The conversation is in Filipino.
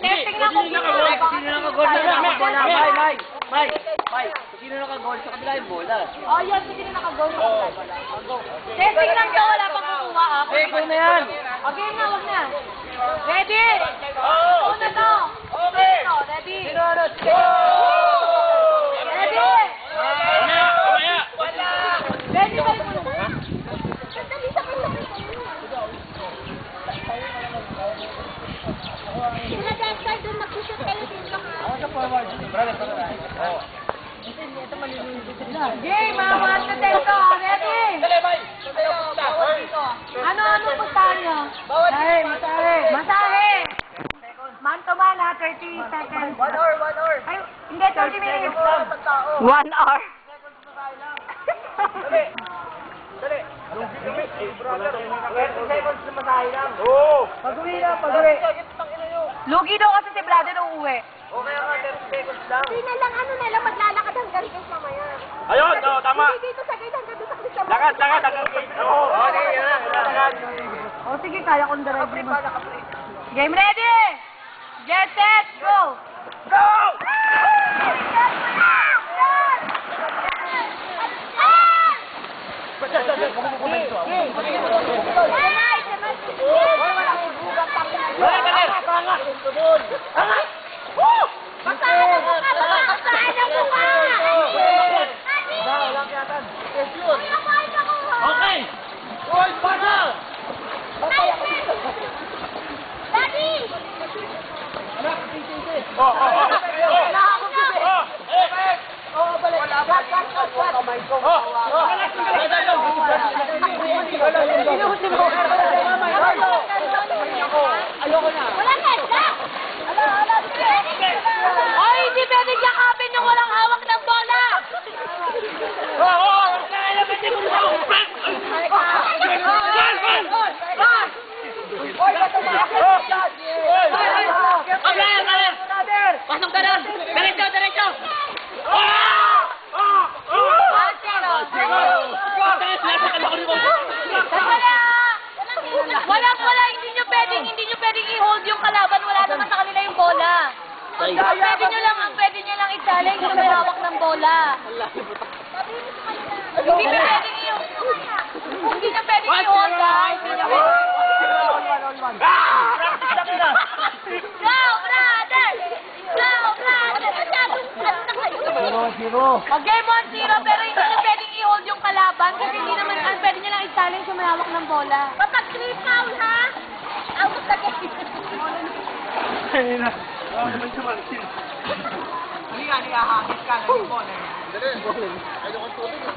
Testing na kung sino nakagol sa bola? Mike, sino nakagol sa kabila yung bola? Oh, yan, sino nakagol sa kabila? Testing lang daw, wala pang kukuha. Okay, go na yan. Okay na, wag na. Ready? Una to. Okay. Ready? Ready? Ready ba yung muna? Sandali sa kayo. Sila Dexter, doon mag-shoot kayo dito. Ako sa forward. Brother, oh. Game, mga Dexter. Ready? Dali, Mike. Ano puntahan nyo? Masahe. Man to man ha, 30 seconds. 1 hour. Ay, hindi, 30 minutes. 1 hour. Dali. Brother, 30 seconds na masahe lang. Oo. Pag-uwi na, pag-uwi. Lugi daw kasi si Brother uuwi. Okay nga, 30 seconds lang. Hindi na lang, maglalakad hanggang guys mamaya. Ayun, tama. Hindi dito sa gate, hanggang doon sa gate. Lakad, hanggang gate. Oo, sige, lakad. O sige, kaya kong drive mo. Game ready! Get set, go! Go! Okay! Oy, pasa! Daddy! Wala ka! Ay, hindi pwede yakapin yung walang hawak ng bola! Pasok ka doon! Diretso! Hindi nyo pwedeng i-hold yung kalaban, wala naman sa kanila yung bola. Ang pwede nyo lang i-challenge yung may hawak ng bola. Hindi nyo pwedeng i-hold. Hindi nyo pwedeng i-hold, guys. Hindi nyo pwedeng. Go, brother! Mag-game 1-0, pero hindi nyo pwedeng i-hold yung kalaban kasi hindi naman, pwede nyo lang i-challenge yung may hawak ng bola. Kapag 3 foul, ha? Out of the game. Halika, hagis ka. Dali, ayaw kang tulog.